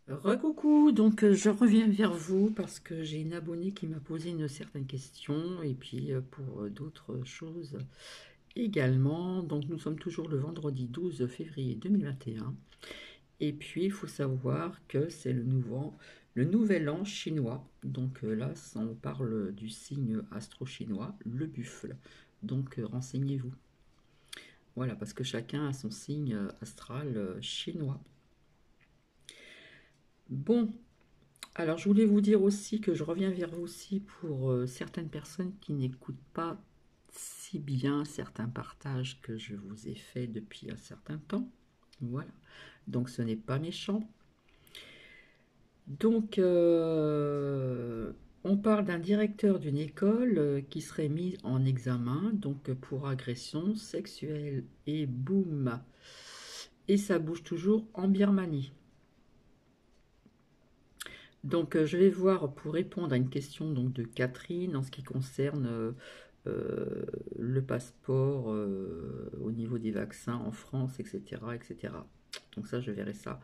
Recoucou, donc je reviens vers vous parce que j'ai une abonnée qui m'a posé une certaine question et puis pour d'autres choses également. Donc nous sommes toujours le vendredi 12 février 2021 et puis il faut savoir que c'est le nouvel an chinois. Donc là, on parle du signe astro-chinois, le buffle. Donc renseignez-vous. Voilà, parce que chacun a son signe astral chinois. Bon, alors, je voulais vous dire aussi que je reviens vers vous aussi pour certaines personnes qui n'écoutent pas si bien certains partages que je vous ai faits depuis un certain temps. Voilà. Donc, ce n'est pas méchant. Donc, on parle d'un directeur d'une école qui serait mis en examen donc pour agression sexuelle et boum. Et ça bouge toujours en Birmanie. Donc, je vais voir pour répondre à une question donc, de Catherine en ce qui concerne le passeport au niveau des vaccins en France, etc., etc. Donc ça, je verrai ça.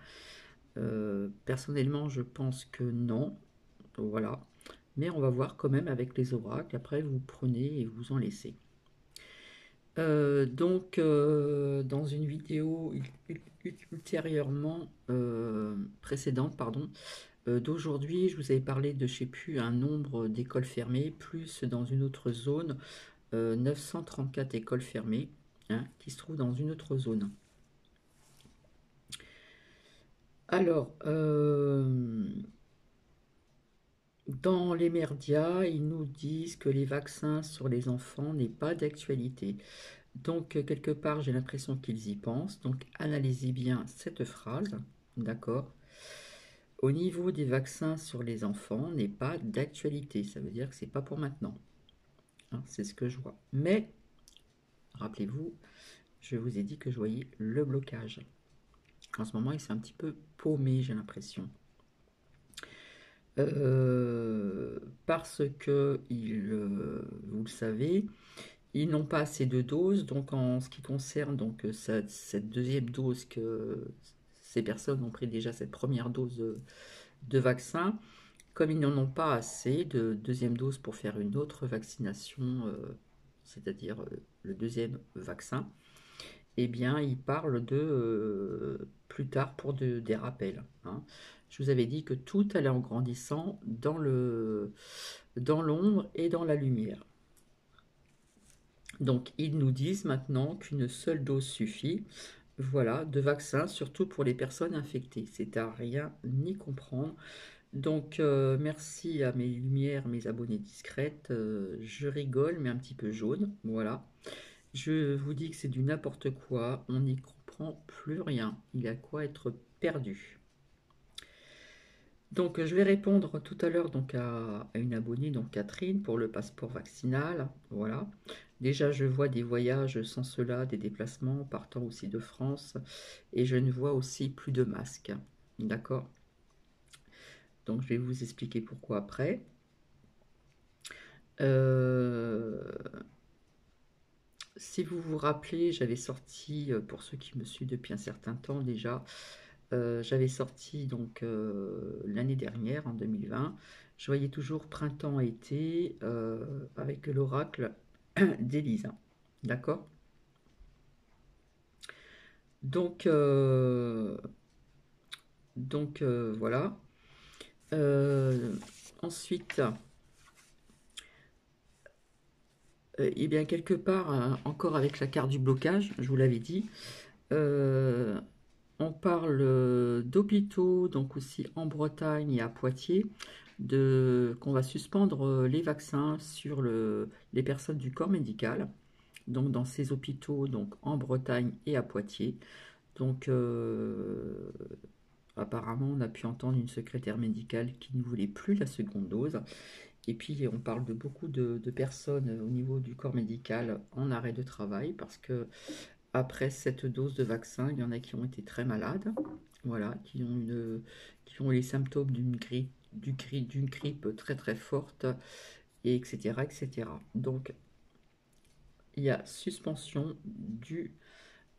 Personnellement, je pense que non. Voilà. Mais on va voir quand même avec les oracles. Après, vous prenez et vous en laissez. Dans une vidéo ultérieurement précédente, pardon, d'aujourd'hui, je vous avais parlé de, je sais plus, un nombre d'écoles fermées, plus dans une autre zone, 934 écoles fermées, hein, qui se trouvent dans une autre zone. Alors, dans les médias, ils nous disent que les vaccins sur les enfants n'est pas d'actualité. Donc, quelque part, j'ai l'impression qu'ils y pensent. Donc, analysez bien cette phrase, d'accord? Au niveau des vaccins sur les enfants n'est pas d'actualité. Ça veut dire que c'est pas pour maintenant, hein, c'est ce que je vois. Mais, rappelez-vous, je vous ai dit que je voyais le blocage. En ce moment, il s'est un petit peu paumé, j'ai l'impression. Parce que, vous le savez, ils n'ont pas assez de doses. Donc, en ce qui concerne donc, cette deuxième dose que ces personnes ont pris déjà cette première dose de vaccin, comme ils n'en ont pas assez de deuxième dose pour faire une autre vaccination, c'est-à-dire le deuxième vaccin, eh bien, ils parlent de plus tard pour des rappels, hein. Je vous avais dit que tout allait en grandissant dans l'ombre et dans la lumière. Donc, ils nous disent maintenant qu'une seule dose suffit, voilà, de vaccin, surtout pour les personnes infectées. C'est à rien ni comprendre. Donc, merci à mes lumières, mes abonnés discrètes. Je rigole, mais un petit peu jaune, voilà. Je vous dis que c'est du n'importe quoi, on n'y comprend plus rien. Il y a quoi être perdu. Donc, je vais répondre tout à l'heure donc à une abonnée, donc Catherine, pour le passeport vaccinal. Voilà. Déjà, je vois des voyages sans cela, des déplacements partant aussi de France, et je ne vois aussi plus de masques. D'accord? Donc, je vais vous expliquer pourquoi après. Euh, Si vous vous rappelez, j'avais sorti, pour ceux qui me suivent depuis un certain temps déjà, j'avais sorti donc l'année dernière, en 2020, je voyais toujours printemps-été avec l'oracle d'Elisa. D'accord? Donc, voilà. Euh, Ensuite, et bien quelque part, encore avec la carte du blocage, je vous l'avais dit, euh, on parle d'hôpitaux, donc aussi en Bretagne et à Poitiers, qu'on va suspendre les vaccins sur les personnes du corps médical, donc dans ces hôpitaux, donc en Bretagne et à Poitiers. Donc apparemment, on a pu entendre une secrétaire médicale qui ne voulait plus la seconde dose. Et puis, on parle de beaucoup de personnes au niveau du corps médical en arrêt de travail parce que après cette dose de vaccin, il y en a qui ont été très malades, voilà, qui ont les symptômes d'une grippe très très forte, et etc., etc. Donc, il y a suspension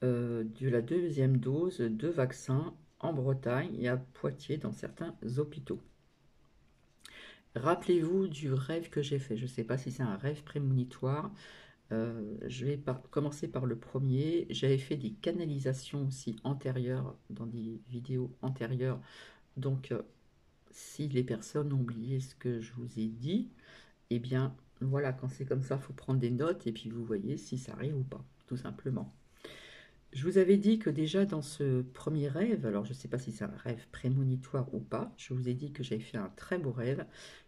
de la deuxième dose de vaccin en Bretagne et à Poitiers dans certains hôpitaux. Rappelez-vous du rêve que j'ai fait. Je ne sais pas si c'est un rêve prémonitoire. Je vais commencer par le premier. J'avais fait des canalisations aussi antérieures dans des vidéos antérieures. Donc, si les personnes ont oublié ce que je vous ai dit, eh bien, voilà, quand c'est comme ça, il faut prendre des notes et puis vous voyez si ça arrive ou pas, tout simplement. Je vous avais dit que déjà dans ce premier rêve, alors je ne sais pas si c'est un rêve prémonitoire ou pas, je vous ai dit que j'avais fait un très beau rêve,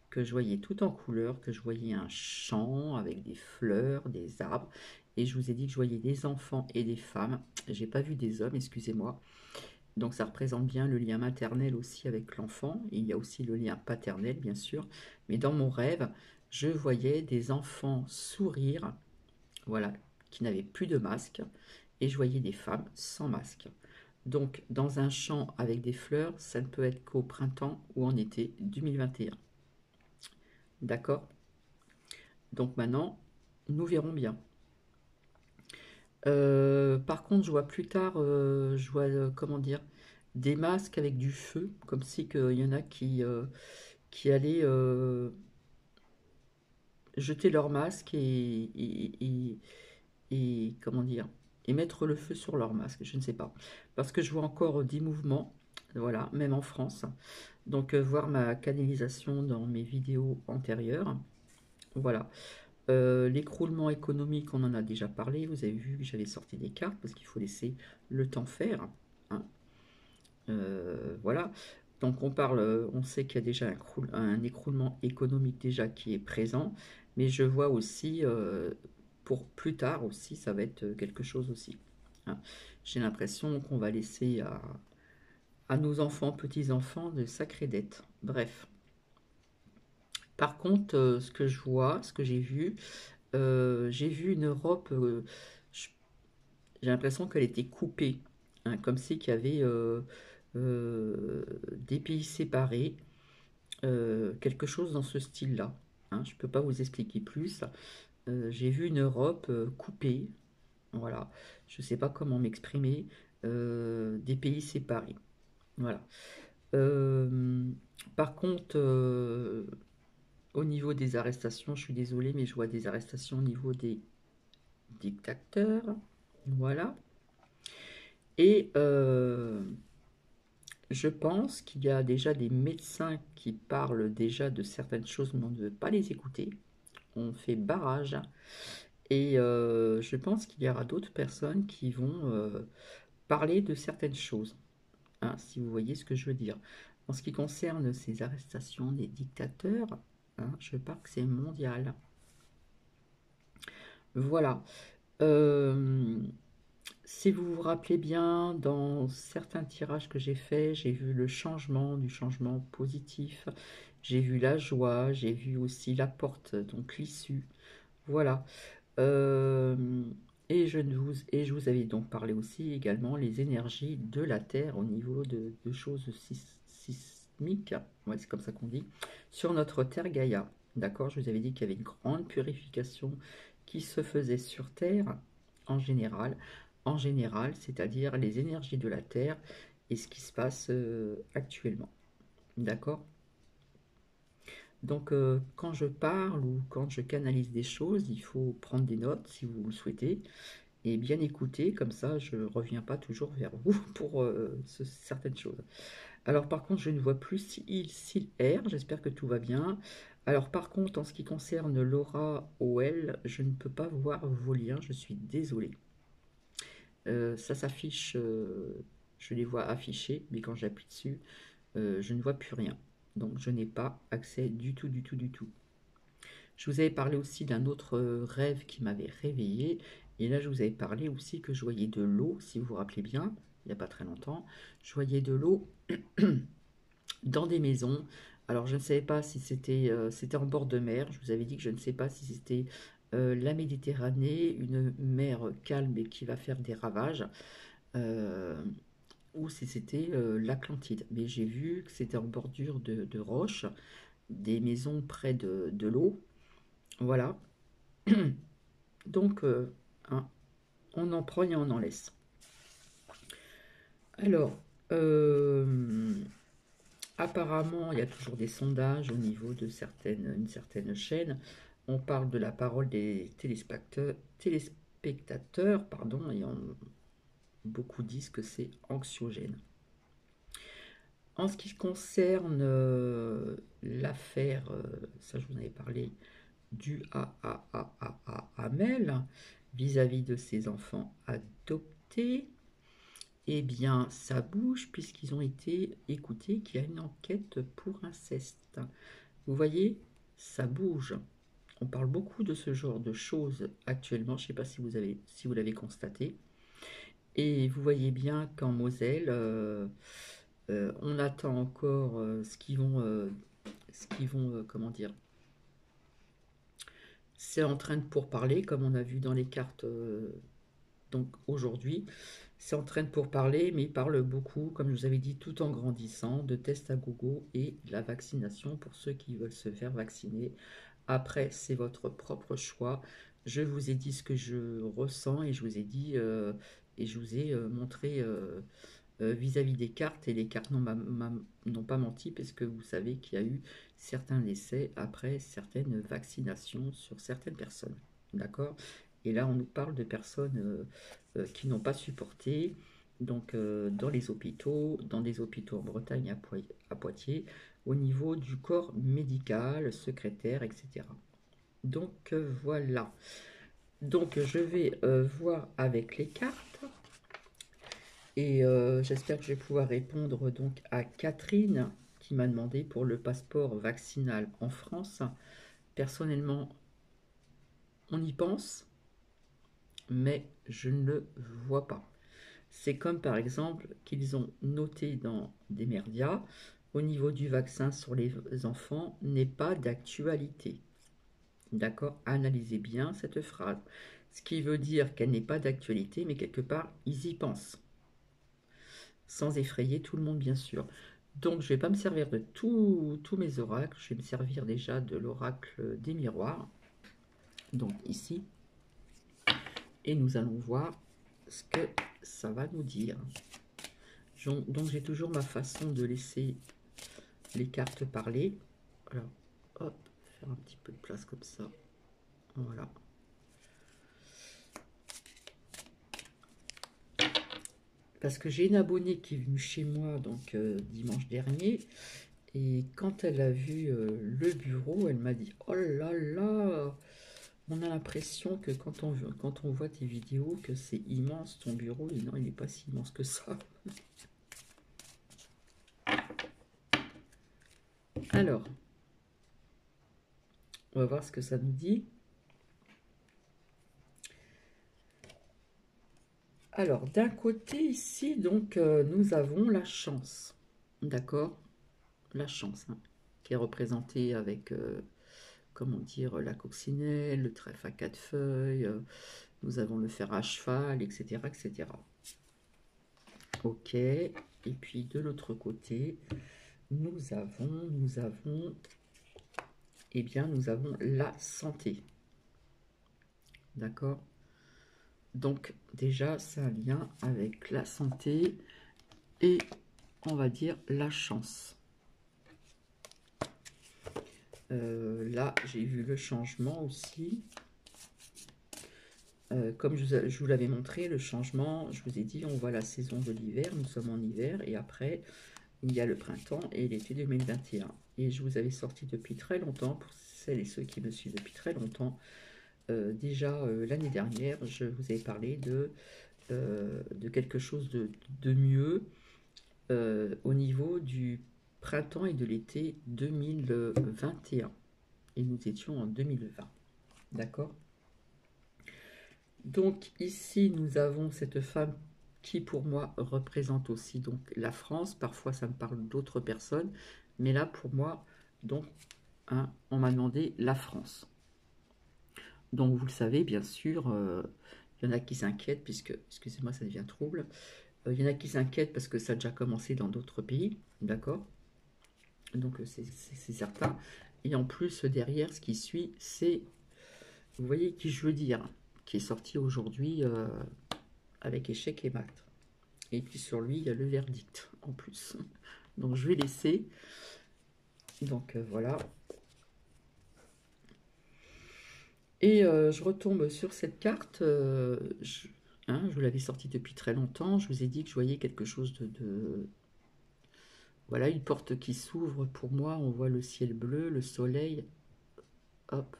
que je voyais tout en couleur, que je voyais un champ avec des fleurs, des arbres, et je vous ai dit que je voyais des enfants et des femmes. J'ai pas vu des hommes, excusez-moi. Donc ça représente bien le lien maternel aussi avec l'enfant. Il y a aussi le lien paternel, bien sûr. Mais dans mon rêve, je voyais des enfants sourire, voilà, qui n'avaient plus de masque, et je voyais des femmes sans masque. Donc, dans un champ avec des fleurs, ça ne peut être qu'au printemps ou en été 2021. D'accord? Donc maintenant, nous verrons bien. Par contre, je vois plus tard, je vois, comment dire, des masques avec du feu, comme si qu'il y en a qui allaient jeter leur masque et comment dire, et mettre le feu sur leur masque, je ne sais pas. Parce que je vois encore des mouvements, voilà, même en France. Donc, voir ma canalisation dans mes vidéos antérieures. Voilà. L'écroulement économique, on en a déjà parlé. Vous avez vu que j'avais sorti des cartes parce qu'il faut laisser le temps faire, hein. Voilà. Donc on parle, on sait qu'il y a déjà un écroulement économique déjà qui est présent, mais je vois aussi, pour plus tard aussi, ça va être quelque chose aussi, hein. J'ai l'impression qu'on va laisser à nos enfants, petits-enfants, de sacrées dettes. Bref. Par contre, ce que je vois, ce que j'ai vu une Europe, j'ai l'impression qu'elle était coupée, hein, comme si qu'il y avait des pays séparés, quelque chose dans ce style-là, hein. Je ne peux pas vous expliquer plus. J'ai vu une Europe coupée, voilà. Je ne sais pas comment m'exprimer, des pays séparés, voilà. Euh, Par contre, au niveau des arrestations, je suis désolée, mais je vois des arrestations au niveau des dictateurs, voilà. Et je pense qu'il y a déjà des médecins qui parlent déjà de certaines choses, mais on ne veut pas les écouter. On fait barrage. Et je pense qu'il y aura d'autres personnes qui vont parler de certaines choses, hein, si vous voyez ce que je veux dire. En ce qui concerne ces arrestations des dictateurs, hein, je parle que c'est mondial. Voilà. Euh, Si vous vous rappelez bien, dans certains tirages que j'ai faits, j'ai vu le changement, du changement positif, j'ai vu la joie, j'ai vu aussi la porte, donc l'issue. Voilà. Euh, et je vous avais donc parlé aussi également les énergies de la Terre au niveau de choses sismiques, ouais, c'est comme ça qu'on dit, sur notre Terre Gaïa. D'accord? Je vous avais dit qu'il y avait une grande purification qui se faisait sur Terre en général, c'est-à-dire les énergies de la Terre et ce qui se passe actuellement. D'accord? Donc, quand je parle ou quand je canalise des choses, il faut prendre des notes si vous le souhaitez et bien écouter, comme ça je ne reviens pas toujours vers vous pour certaines choses. Alors, par contre, je ne vois plus s'il R, j'espère que tout va bien. Alors, par contre, en ce qui concerne Laura OL, je ne peux pas voir vos liens, je suis désolée. Ça s'affiche, je les vois affichés, mais quand j'appuie dessus, je ne vois plus rien. Donc, je n'ai pas accès du tout, du tout, du tout. Je vous avais parlé aussi d'un autre rêve qui m'avait réveillé. Et là, je vous avais parlé aussi que je voyais de l'eau, si vous vous rappelez bien, il n'y a pas très longtemps. Je voyais de l'eau dans des maisons. Alors, je ne savais pas si c'était en bord de mer. Je vous avais dit que je ne sais pas si c'était la Méditerranée, une mer calme et qui va faire des ravages, euh, ou si c'était l'Atlantide. Mais j'ai vu que c'était en bordure de roches, des maisons près de l'eau. Voilà. Donc, hein, on en prend et on en laisse. Alors, Euh, Apparemment, il y a toujours des sondages au niveau de une certaine chaîne. On parle de la parole des téléspectateurs, pardon, et beaucoup disent que c'est anxiogène. En ce qui concerne l'affaire, ça je vous en avais parlé, du Amel vis-à-vis de ses enfants adoptés, eh bien, ça bouge puisqu'ils ont été écoutés qu'il y a une enquête pour inceste. Vous voyez, ça bouge. On parle beaucoup de ce genre de choses actuellement. Je ne sais pas si vous l'avez constaté. Et vous voyez bien qu'en Moselle, on attend encore comment dire, c'est en train de pourparler, comme on a vu dans les cartes donc aujourd'hui. C'est en train de pourparler, mais il parle beaucoup, comme je vous avais dit, tout en grandissant, de tests à gogo et de la vaccination pour ceux qui veulent se faire vacciner. Après, c'est votre propre choix. Je vous ai dit ce que je ressens et je vous ai dit et je vous ai montré vis-à-vis des cartes, et les cartes n'ont pas menti parce que vous savez qu'il y a eu certains essais après certaines vaccinations sur certaines personnes. D'accord? Et là, on nous parle de personnes qui n'ont pas supporté, donc dans des hôpitaux en Bretagne, à Poitiers, au niveau du corps médical, secrétaire, etc. Donc voilà. Donc je vais voir avec les cartes. Et j'espère que je vais pouvoir répondre donc à Catherine qui m'a demandé pour le passeport vaccinal en France. Personnellement, on y pense, mais je ne le vois pas. C'est comme par exemple qu'ils ont noté dans des médias, au niveau du vaccin sur les enfants n'est pas d'actualité. D'accord? Analysez bien cette phrase. Ce qui veut dire qu'elle n'est pas d'actualité, mais quelque part, ils y pensent. Sans effrayer tout le monde, bien sûr. Donc, je ne vais pas me servir de tous mes oracles. Je vais me servir déjà de l'oracle des miroirs. Donc, ici. Et nous allons voir ce que ça va nous dire. Donc, j'ai toujours ma façon de laisser les cartes parler. Alors, hop, faire un petit peu de place comme ça. Voilà. Parce que j'ai une abonnée qui est venue chez moi donc dimanche dernier, et quand elle a vu le bureau, elle m'a dit: oh là là, on a l'impression que quand on voit tes vidéos que c'est immense ton bureau. Et non, il n'est pas si immense que ça. Alors, on va voir ce que ça nous dit. Alors, d'un côté ici, donc, nous avons la chance. D'accord? La chance, hein, qui est représentée avec, comment dire, la coccinelle, le trèfle à quatre feuilles, nous avons le fer à cheval, etc., etc. Ok. Et puis, de l'autre côté, nous avons, eh bien, nous avons la santé. D'accord? Donc, déjà, c'est un lien avec la santé et, on va dire, la chance. Là, j'ai vu le changement aussi. Comme je vous l'avais montré, le changement, je vous ai dit, on voit la saison de l'hiver, nous sommes en hiver, et après, il y a le printemps et l'été 2021. Et je vous avais sorti depuis très longtemps, pour celles et ceux qui me suivent depuis très longtemps, déjà l'année dernière, je vous avais parlé de quelque chose de mieux au niveau du printemps et de l'été 2021. Et nous étions en 2020. D'accord? Donc ici, nous avons cette femme qui, pour moi, représente aussi donc la France. Parfois, ça me parle d'autres personnes. Mais là, pour moi, donc, hein, on m'a demandé la France. Donc, vous le savez, bien sûr, il y en a qui s'inquiètent, puisque, excusez-moi, ça devient trouble. Il y en a qui s'inquiètent parce que ça a déjà commencé dans d'autres pays, d'accord? Donc, c'est certain. Et en plus, derrière, ce qui suit, c'est, vous voyez qui je veux dire, qui est sorti aujourd'hui avec échec et mat. Et puis sur lui, il y a le verdict. en plus. Donc je vais laisser. Donc voilà. Et je retombe sur cette carte. Je vous l'avais sortie depuis très longtemps. Je vous ai dit que je voyais quelque chose Voilà, une porte qui s'ouvre pour moi. On voit le ciel bleu, le soleil. Hop,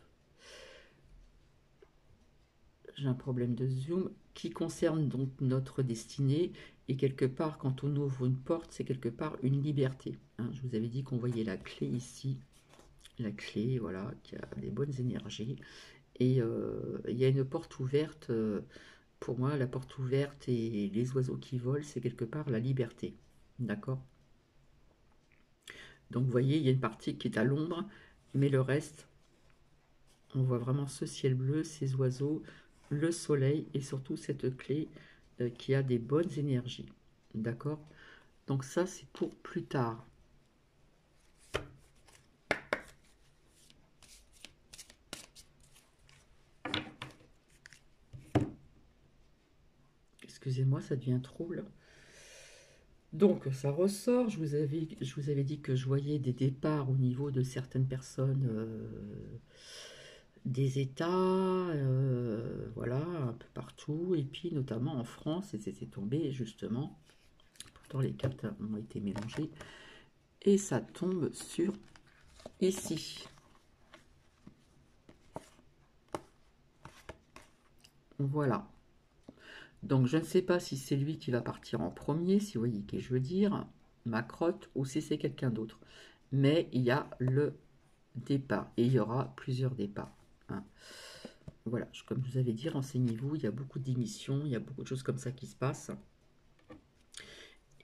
j'ai un problème de zoom qui concerne donc notre destinée. Et quelque part, quand on ouvre une porte, c'est quelque part une liberté. Hein. Je vous avais dit qu'on voyait la clé ici. La clé, voilà, qui a des bonnes énergies. Et il y a une porte ouverte. Pour moi, la porte ouverte et les oiseaux qui volent, c'est quelque part la liberté. D'accord? Donc vous voyez, il y a une partie qui est à l'ombre, mais le reste, on voit vraiment ce ciel bleu, ces oiseaux, le soleil et surtout cette clé qui a des bonnes énergies. D'accord? Donc ça, c'est pour plus tard. Excusez-moi, ça devient trop là. Donc ça ressort, je vous avais dit que je voyais des départs au niveau de certaines personnes, des États, voilà, un peu partout, et puis notamment en France, et c'était tombé justement, pourtant les cartes ont été mélangées, et ça tombe sur ici. Voilà. Donc je ne sais pas si c'est lui qui va partir en premier, si vous voyez ce que je veux dire, ma crotte, ou si c'est quelqu'un d'autre. Mais il y a le départ, et il y aura plusieurs départs. Hein. Voilà, comme je vous avais dit, renseignez-vous, il y a beaucoup d'émissions, il y a beaucoup de choses comme ça qui se passent.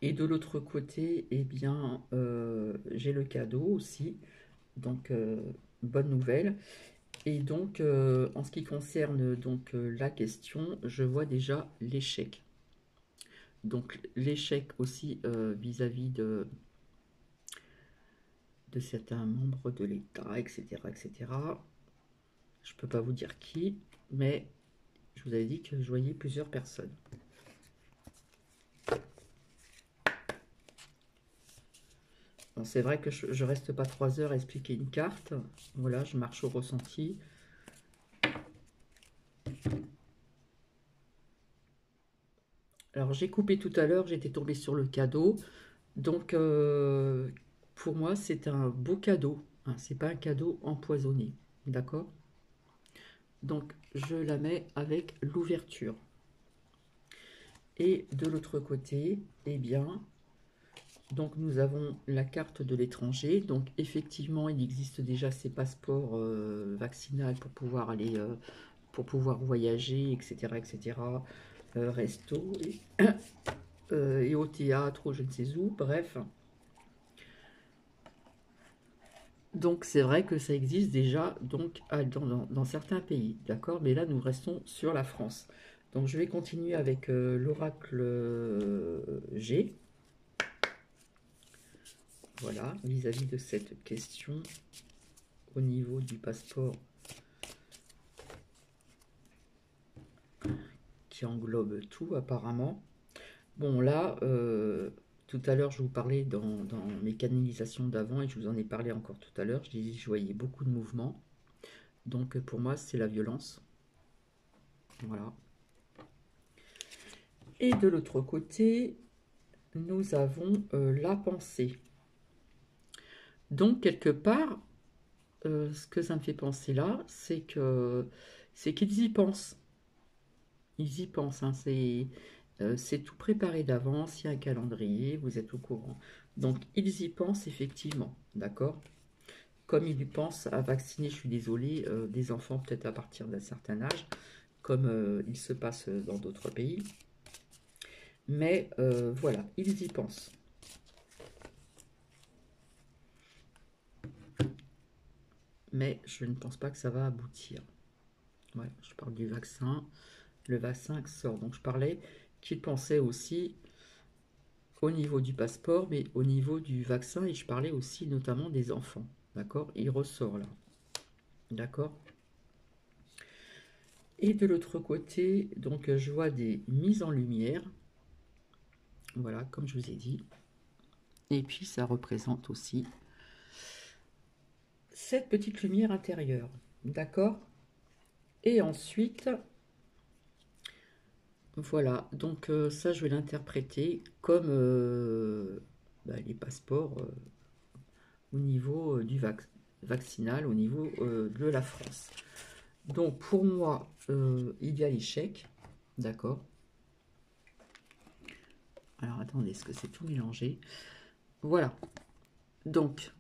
Et de l'autre côté, eh bien, j'ai le cadeau aussi, donc bonne nouvelle. Et donc, en ce qui concerne donc la question, je vois déjà l'échec. Donc l'échec aussi vis-à-vis de certains membres de l'État, etc., etc. Je ne peux pas vous dire qui, mais je vous avais dit que je voyais plusieurs personnes. Bon, c'est vrai que je reste pas 3 heures à expliquer une carte. Voilà, je marche au ressenti. Alors j'ai coupé tout à l'heure, j'étais tombée sur le cadeau. Donc pour moi c'est un beau cadeau. Hein, c'est pas un cadeau empoisonné. D'accord? Donc je la mets avec l'ouverture. Et de l'autre côté, eh bien, donc nous avons la carte de l'étranger. Donc effectivement, il existe déjà ces passeports vaccinaux pour pouvoir aller, pour pouvoir voyager, etc., etc. Resto et au théâtre, ou je ne sais où, bref. Donc c'est vrai que ça existe déjà donc dans certains pays, d'accord? Mais là nous restons sur la France. Donc je vais continuer avec l'oracle G. Voilà, vis-à-vis de cette question au niveau du passeport qui englobe tout apparemment. Bon là, tout à l'heure je vous parlais dans mes canalisations d'avant et je vous en ai parlé encore tout à l'heure, je disais que je voyais beaucoup de mouvements. Donc pour moi c'est la violence. Voilà. Et de l'autre côté, nous avons la pensée. Donc quelque part, ce que ça me fait penser là, c'est qu'ils y pensent. Ils y pensent, hein, c'est tout préparé d'avance, il y a un calendrier, vous êtes au courant. Donc ils y pensent effectivement, d'accord? Comme ils y pensent à vacciner, je suis désolée, des enfants peut-être à partir d'un certain âge, comme il se passe dans d'autres pays. Mais voilà, ils y pensent. Mais je ne pense pas que ça va aboutir. Ouais, je parle du vaccin. Le vaccin sort. Donc je parlais qu'il pensait aussi au niveau du passeport, mais au niveau du vaccin, et je parlais aussi notamment des enfants. D'accord? Il ressort là. D'accord? Et de l'autre côté, donc je vois des mises en lumière. Voilà, comme je vous ai dit. Et puis ça représente aussi cette petite lumière intérieure. D'accord? Et ensuite, voilà, donc ça je vais l'interpréter comme les passeports au niveau du vaccinal, au niveau de la France. Donc pour moi, il y a l'échec, d'accord? Alors attendez, est-ce que c'est tout mélangé? Voilà, donc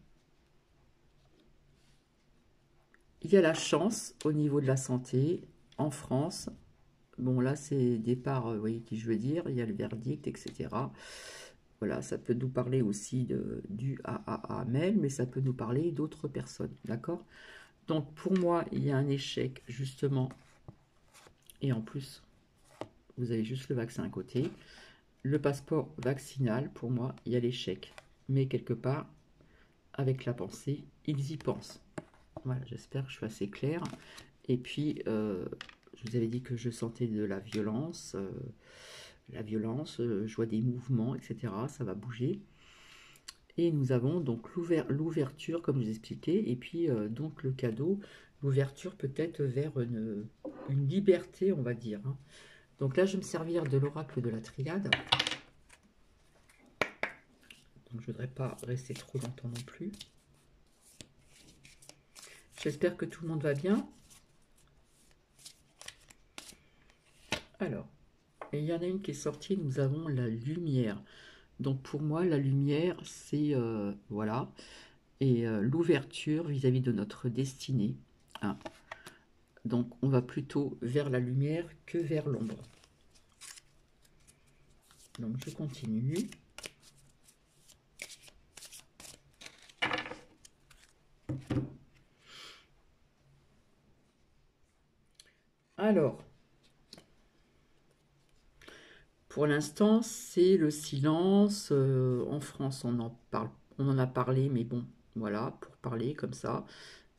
il y a la chance au niveau de la santé en France. Bon là c'est départ, vous voyez qui je veux dire, il y a le verdict, etc. Voilà, ça peut nous parler aussi du AAA mail, mais ça peut nous parler d'autres personnes, d'accord? Donc pour moi, il y a un échec justement, et en plus, vous avez juste le vaccin à côté. Le passeport vaccinal, pour moi, il y a l'échec. Mais quelque part, avec la pensée, ils y pensent. Voilà, j'espère que je suis assez claire. Et puis, je vous avais dit que je sentais de la violence. Je vois des mouvements, etc. Ça va bouger. Et nous avons donc l'ouverture, comme je vous expliquais, et puis donc le cadeau, l'ouverture peut-être vers une liberté, on va dire. Hein. Donc là, je vais me servir de l'oracle de la triade. Donc je ne voudrais pas rester trop longtemps non plus. J'espère que tout le monde va bien. Alors, et il y en a une qui est sortie, nous avons la lumière. Donc pour moi, la lumière, c'est, voilà, et l'ouverture vis-à-vis de notre destinée. Hein. Donc on va plutôt vers la lumière que vers l'ombre. Donc je continue. Alors, pour l'instant, c'est le silence. En France, on en a parlé, mais bon, voilà, pour parler comme ça.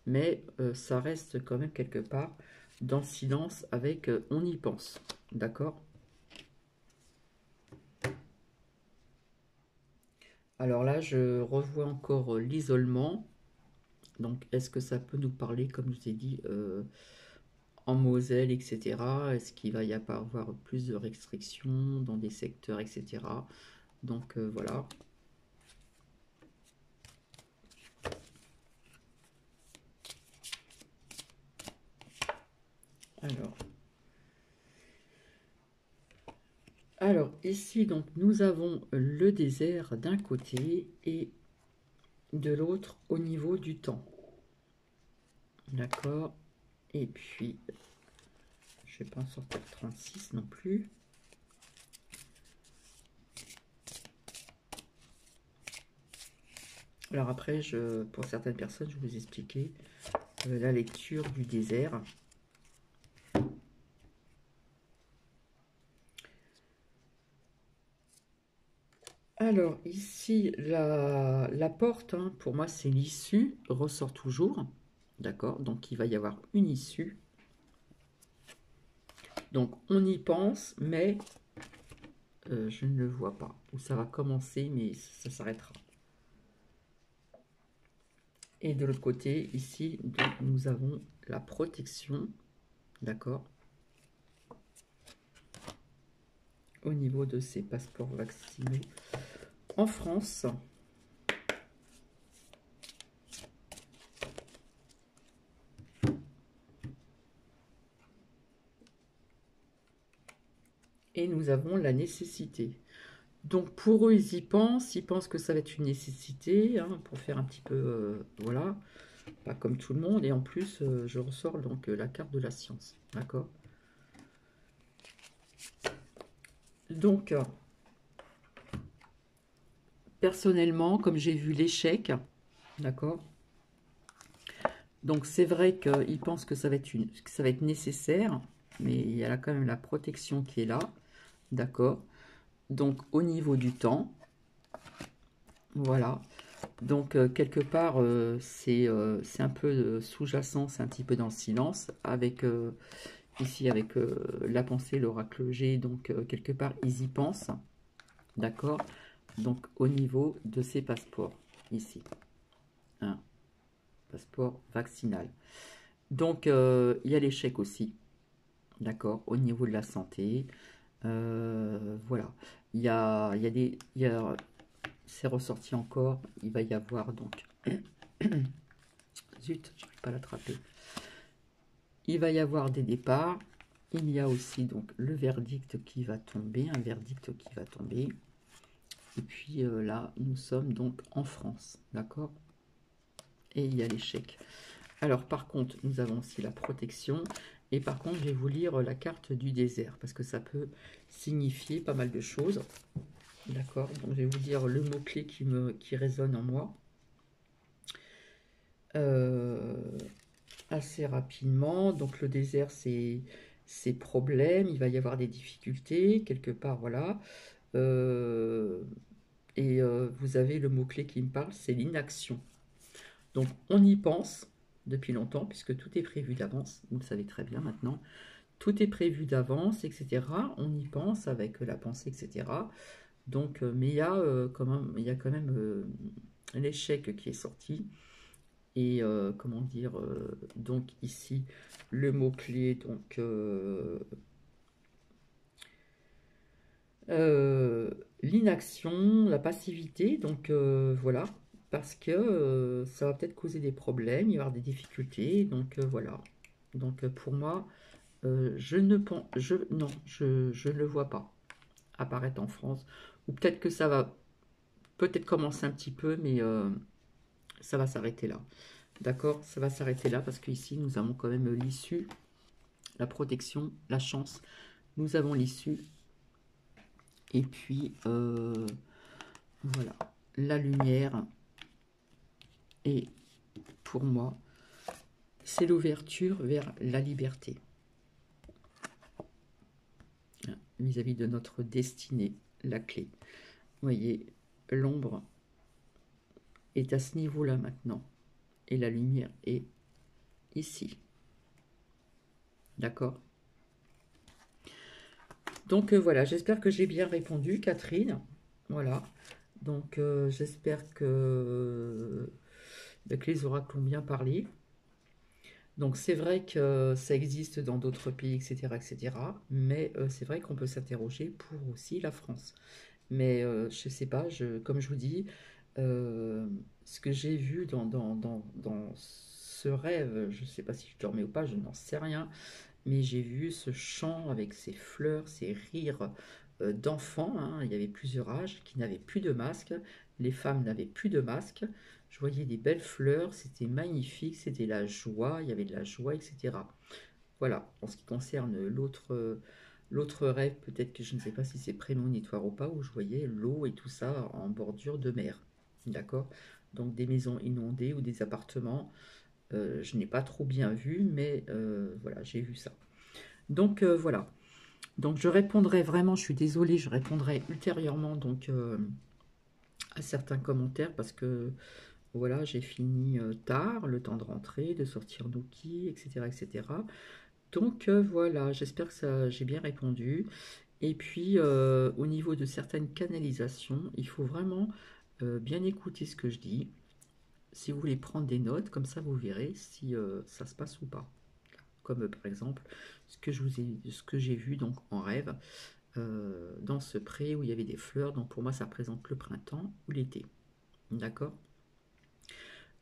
Mais ça reste quand même quelque part dans le silence avec on y pense. D'accord? Alors là, je revois encore l'isolement. Donc, est-ce que ça peut nous parler, comme je vous ai dit, en Moselle, etc. Est-ce qu'il va y avoir plus de restrictions dans des secteurs, etc. Donc, voilà. Alors, ici, donc, nous avons le désert d'un côté et de l'autre au niveau du temps. D'accord? Et puis, je ne vais pas en sortir 36 non plus. Alors après, pour certaines personnes, je vais vous expliquer la lecture du désert. Alors ici, la porte, hein, pour moi, c'est l'issue, ressort toujours. D'accord? Donc il va y avoir une issue. Donc on y pense, mais je ne le vois pas. Où ça va commencer, mais ça s'arrêtera. Et de l'autre côté, ici, donc, nous avons la protection. D'accord? Au niveau de ces passeports vaccinaux en France. Et nous avons la nécessité. Donc pour eux, ils pensent que ça va être une nécessité, hein, pour faire un petit peu, voilà, pas comme tout le monde. Et en plus, je ressors donc la carte de la science, d'accord? Donc, personnellement, comme j'ai vu l'échec, d'accord? Donc c'est vrai qu'ils pensent que ça va être nécessaire, mais il y a là quand même la protection qui est là, d'accord? Donc au niveau du temps, voilà. Donc quelque part, c'est un peu sous-jacent, c'est un petit peu dans le silence, avec ici avec la pensée, l'oracle G, donc quelque part ils y pensent, d'accord? donc au niveau de ses passeports, ici. Un passeport vaccinal. Donc, il y a l'échec aussi, d'accord, au niveau de la santé. Voilà. C'est ressorti encore. Il va y avoir donc... Zut, je n'arrive pas à l'attraper. Il va y avoir des départs. Il y a aussi donc le verdict qui va tomber, un verdict qui va tomber. Et puis là, nous sommes donc en France, d'accord? Et il y a l'échec. Alors par contre, nous avons aussi la protection. Et par contre, je vais vous lire la carte du désert, parce que ça peut signifier pas mal de choses. D'accord? Donc je vais vous dire le mot-clé qui résonne en moi. Assez rapidement. Donc le désert, c'est problème. Il va y avoir des difficultés, quelque part, voilà. Vous avez le mot-clé qui me parle, c'est l'inaction. Donc on y pense depuis longtemps, puisque tout est prévu d'avance, vous le savez très bien maintenant. Tout est prévu d'avance, etc. On y pense avec la pensée, etc. Donc, mais il y a quand même l'échec qui est sorti. Et comment dire, donc ici, le mot-clé, donc l'inaction, la passivité, donc voilà, parce que ça va peut-être causer des problèmes, il va y avoir des difficultés, donc voilà. Donc pour moi, je ne pense, non, je ne le vois pas apparaître en France, ou peut-être que ça va peut-être commencer un petit peu, mais ça va s'arrêter là. D'accord, ça va s'arrêter là parce qu'ici nous avons quand même l'issue, la protection, la chance. Nous avons l'issue. Et puis voilà, la lumière. Et pour moi, c'est l'ouverture vers la liberté. Vis-à-vis de notre destinée, la clé. Vous voyez, l'ombre est à ce niveau-là maintenant. Et la lumière est ici. D'accord? Donc voilà, j'espère que j'ai bien répondu, Catherine. Voilà. Donc j'espère que les oracles ont bien parlé. Donc c'est vrai que ça existe dans d'autres pays, etc., etc. Mais c'est vrai qu'on peut s'interroger pour aussi la France. Mais je ne sais pas, comme je vous dis, euh, ce que j'ai vu dans ce rêve, je ne sais pas si je dormais ou pas, je n'en sais rien, mais j'ai vu ce chant avec ces fleurs, ces rires d'enfants, hein, il y avait plusieurs âges, qui n'avaient plus de masque, les femmes n'avaient plus de masque, je voyais des belles fleurs, c'était magnifique, c'était la joie, il y avait de la joie, etc. Voilà, en ce qui concerne l'autre rêve, peut-être que je ne sais pas si c'est prémonitoire ou pas, où je voyais l'eau et tout ça en bordure de mer. D'accord? Donc des maisons inondées ou des appartements. Je n'ai pas trop bien vu, mais voilà, j'ai vu ça. Donc voilà. Donc je répondrai vraiment, je suis désolée, je répondrai ultérieurement donc à certains commentaires parce que voilà, j'ai fini tard, le temps de rentrer, de sortir Nookie, etc., etc. Donc voilà, j'espère que j'ai bien répondu. Et puis au niveau de certaines canalisations, il faut vraiment bien écouter ce que je dis. Si vous voulez prendre des notes, comme ça vous verrez si ça se passe ou pas. Comme par exemple ce que j'ai vu donc en rêve dans ce pré où il y avait des fleurs. Donc pour moi ça représente le printemps ou l'été. D'accord?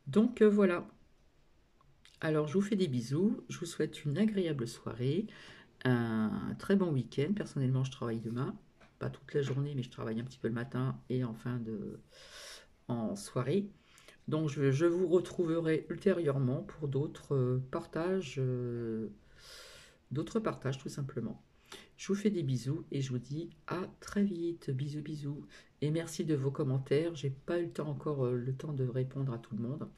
Donc voilà. Alors je vous fais des bisous, je vous souhaite une agréable soirée, un très bon week-end. Personnellement je travaille demain, pas toute la journée mais je travaille un petit peu le matin et en soirée. Donc je vous retrouverai ultérieurement pour d'autres partages tout simplement. Je vous fais des bisous et je vous dis à très vite. Bisous, bisous. Et merci de vos commentaires. J'ai pas eu encore le temps de répondre à tout le monde.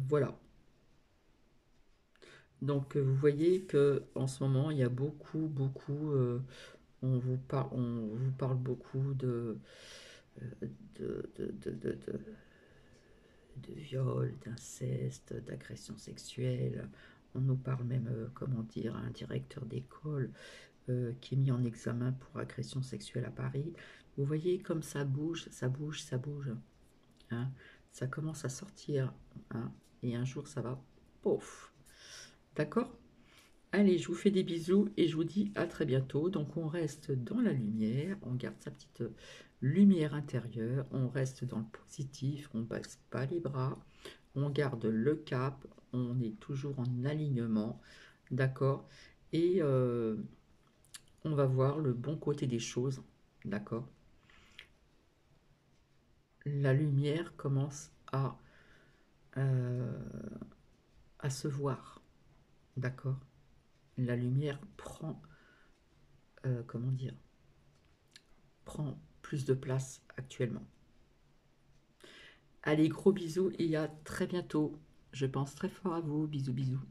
Voilà. Donc vous voyez que en ce moment il y a beaucoup, on vous parle beaucoup de viol, d'inceste, d'agression sexuelle. On nous parle même, comment dire, un directeur d'école qui est mis en examen pour agression sexuelle à Paris. Vous voyez comme ça bouge, ça bouge, ça bouge. Hein. Ça commence à sortir. Hein, et un jour, ça va. Pouf. D'accord? Allez, je vous fais des bisous et je vous dis à très bientôt. Donc on reste dans la lumière, on garde sa petite lumière intérieure, on reste dans le positif, on ne baisse pas les bras, on garde le cap, on est toujours en alignement, d'accord? Et on va voir le bon côté des choses, d'accord? La lumière commence euh, à se voir, d'accord? La lumière prend, comment dire, prend plus de place actuellement. Allez, gros bisous et à très bientôt. Je pense très fort à vous. Bisous, bisous.